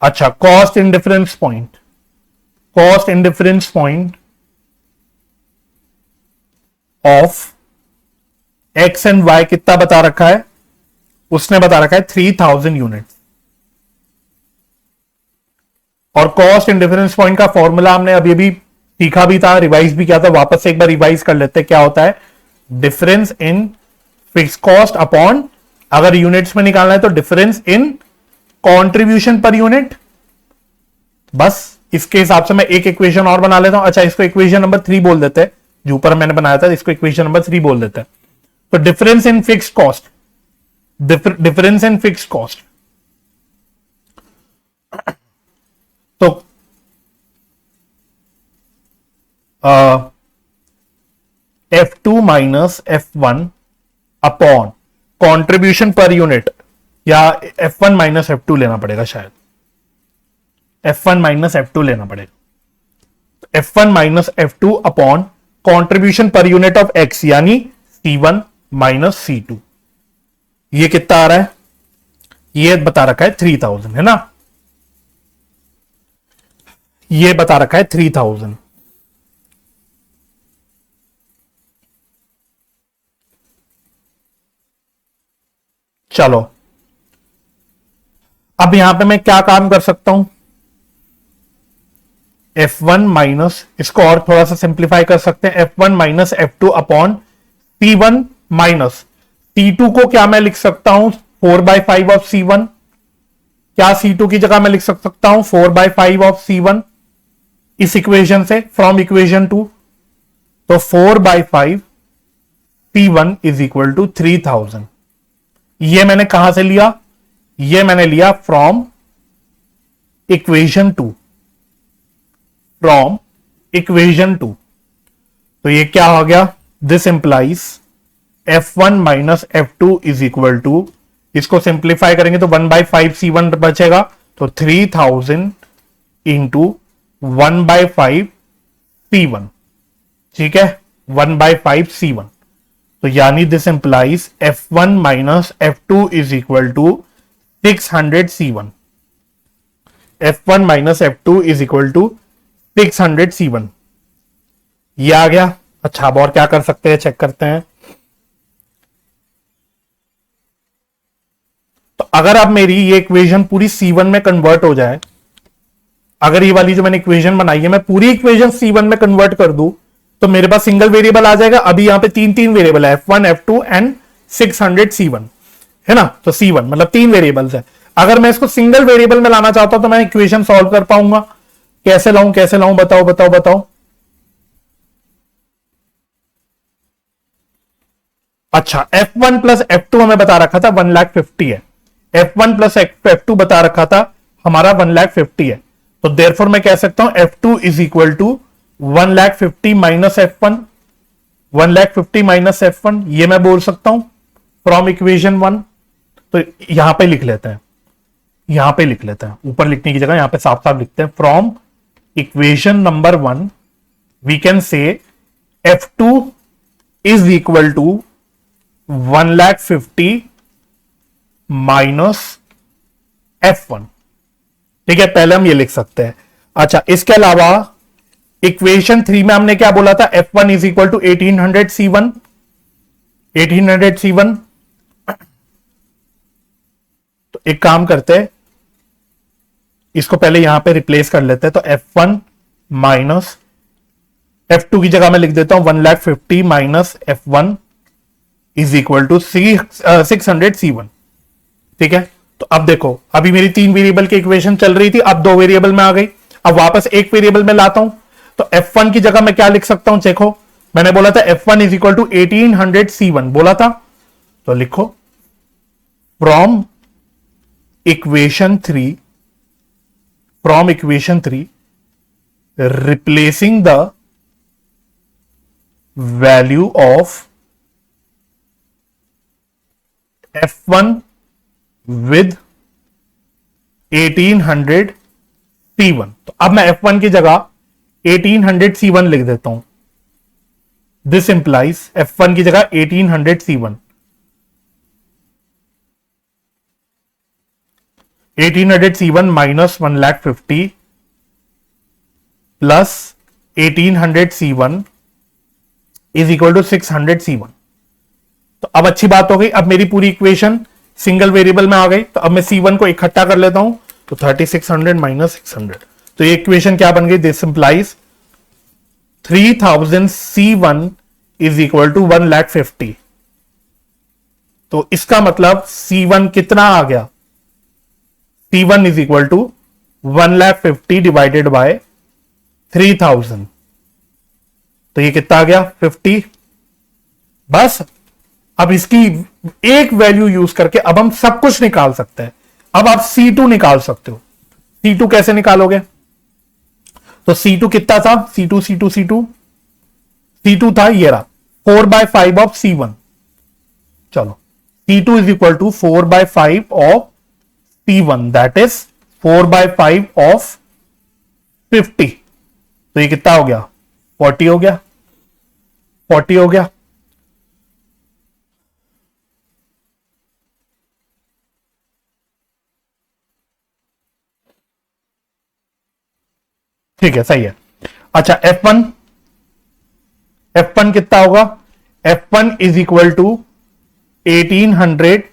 अच्छा cost indifference point, cost indifference point of X and Y कितना बता रखा है, उसने बता रखा है 3000 यूनिट्स। और कॉस्ट इंडिफरेंस पॉइंट का फॉर्मूला हमने अभी भी सीखा भी था, रिवाइज भी किया था, वापस से एक बार रिवाइज कर लेते हैं। क्या होता है, difference in fix cost upon, अगर यूनिट्स में निकालना है तो डिफरेंस इन कंट्रीब्यूशन पर यूनिट। बस इसके हिसाब से मैं एक इक्वेशन और बना लेता हूं। अच्छा, इसको इक्वेशन नंबर 3 बोल देते हैं, जो ऊपर मैंने बनाया था इसको इक्वेशन नंबर 3 बोल देते हैं। तो difference in fix cost, difference in fix cost, तो F2 minus F1 upon contribution per unit, या F1 माइनस F2 लेना पड़ेगा, शायद F1 माइनस F2 लेना पड़ेगा। F1 minus F2 upon contribution पर यूनिट ऑफ X यानी C1 माइनस C2। ये कितना आ रहा है? ये बता रखा है 3000, है ना? ये बता रखा है 3000। चलो अब यहां पे मैं क्या काम कर सकता हूं? F1 माइनस, इसको और थोड़ा सा सिंप्लीफाई कर सकते हैं, F1 minus F2 upon C1 minus C2 को क्या मैं लिख सकता हूं? 4/5 ऑफ C1। क्या C2 की जगह मैं लिख सकता हूं 4/5 ऑफ C1 इस इक्वेशन से, फ्रॉम इक्वेशन 2। तो 4/5 C1 इज इक्वल टू 3000। ये मैंने कहां से लिया? ये मैंने लिया फ्रॉम इक्वेशन 2, फ्रॉम इक्वेशन 2। तो ये क्या हो गया? This implies F1 minus F2 is equal to, इसको सिंप्लीफाई करेंगे तो 1/5 C1 बचेगा, तो 3000 इंटू 1/5 C1। ठीक है, 1/5 C1। तो यानी this implies F1 minus F2 is equal to 600 C1। F1 minus F2 is equal to 600 C1। ये आ गया। अच्छा, अब और क्या कर सकते हैं, चेक करते हैं। तो अगर अब मेरी ये इक्वेशन पूरी C1 में कन्वर्ट हो जाए, अगर ये वाली जो मैंने इक्वेशन बनाई है मैं पूरी इक्वेशन C1 में कन्वर्ट कर दूं, तो मेरे पास सिंगल वेरिएबल आ जाएगा। अभी यहां पे तीन वेरिएबल है, F1 F2 एंड 600 C1, है ना? तो C1 मतलब 3 वेरिएबल्स है। अगर मैं इसको सिंगल वेरिएबल में लाना चाहता हूं तो मैं इक्वेशन सॉल्व कर पाऊंगा। कैसे लाऊं बताओ बताओ बताओ। अच्छा, F1 प्लस F2 हमें बता रखा था 1,50,000 है। F1 प्लस F2 बता रखा था हमारा 1,50,000 है। तो देयरफॉर मैं कह सकता हूं F2 is equal to 1,50,000 minus F1, 1,50,000 minus F1, ये मैं बोल सकता हूं फ्रॉम इक्वेशन 1। तो यहां पे लिख लेते हैं, यहां पे लिख लेते हैं, ऊपर लिखने की जगह यहां पे साफ साफ लिखते हैं। From equation number 1 we can say F2 is equal to 1,50,000 minus F1। ठीक है, पहले हम ये लिख सकते हैं। अच्छा, इसके अलावा इक्वेशन 3 में हमने क्या बोला था? F1 is equal to 1800 C1, 1800 C1। तो एक काम करते हैं, इसको पहले यहां पे रिप्लेस कर लेते हैं। तो F1 माइनस F2 की जगह मैं लिख देता हूं 1,50,000 minus F1 is equal to 600 C1। ठीक है, तो अब देखो, अभी मेरी 3 वेरिएबल की इक्वेशन चल रही थी, अब 2 वेरिएबल में आ गई। अब वापस एक वेरिएबल में लाता हूं, तो F1 की जगह मैं क्या लिख सकता हूं? देखो, मैंने बोला था F1 is equal to 1800 C1 बोला था। तो लिखो from equation 3, from equation 3 replacing the value of F1 with 1800 C1। तो अब मैं F1 की जगह 1800 C1 लिख देता हूं। दिस इंप्लाइज F1 की जगह 1800 C1, 1800 C1 minus 1,50,000 plus 1800 C1 is equal to 600 C1। तो अब अच्छी बात हो गई, अब मेरी पूरी इक्वेशन सिंगल वेरिएबल में आ गई। तो अब मैं C1 को इकट्ठा कर लेता हूं, तो 3600 माइनस 600। तो ये इक्वेशन क्या बन गई? This implies 3000 C1 is equal to 1,50,000। तो इसका मतलब C1 कितना आ गया? C1 is equal to 1,50,000 divided by 3000। तो ये कितना आ गया? 50। बस अब इसकी एक वैल्यू यूज करके अब हम सब कुछ निकाल सकते हैं। अब आप C2 निकाल सकते हो। C2 कैसे निकालोगे? तो C2 कितना था? C2 था ये रहा 4/5 ऑफ C1। चलो, C2 is equal to 4/5 of C1, that is 4/5 of 50। तो ये कितना हो गया, 40 हो गया, 40 हो गया। ठीक है, सही है। अच्छा F1, F1 कितना होगा, F1 is equal to 1800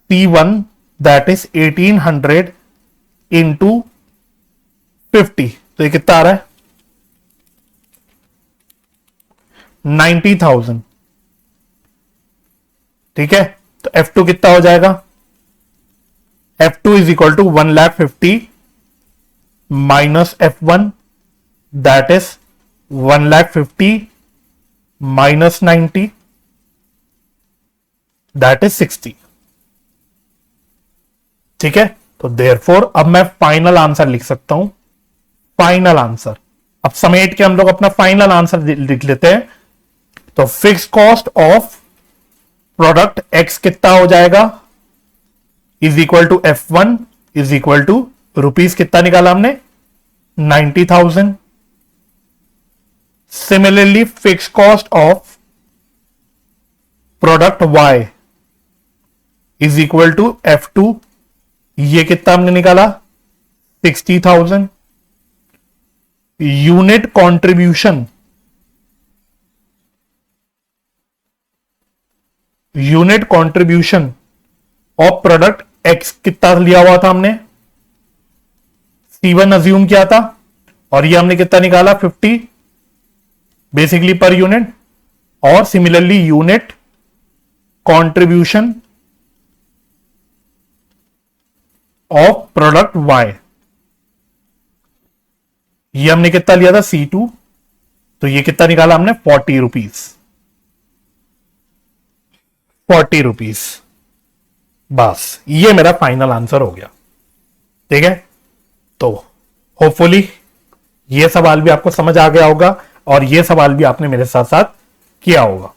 C1, that is 1800 into 50, तो ये कितना आ रहा है, 90,000। ठीक है, तो F2 कितना हो जाएगा, F2 is equal to 1,50,000 minus F1, that is 1,50,000 minus 90, that is 60। ठीक है, तो देयरफॉर अब मैं फाइनल आंसर लिख सकता हूं, फाइनल आंसर। अब समेट के हम लोग अपना फाइनल आंसर लिख लेते हैं। तो fix cost of product X कितना हो जाएगा, is equal to F1 is equal to rupees कितना निकाला हमने, 90,000। Similarly fix cost of product Y is equal to F2, ये कितना हमने निकाला, 60,000। Unit contribution, unit contribution of product X कितना लिया हुआ था हमने, C1 अज्यूम किया था, और ये हमने कितना निकाला, 50 बेसिकली पर यूनिट। और similarly unit contribution of product Y, ये हमने कितना लिया था, C2, तो ये कितना निकाला हमने, 40 रुपीज, 40 रुपीज। बस ये मेरा फाइनल आंसर हो गया। ठीक है, तो होपफुली ये सवाल भी आपको समझ आ गया होगा और ये सवाल भी आपने मेरे साथ साथ किया होगा।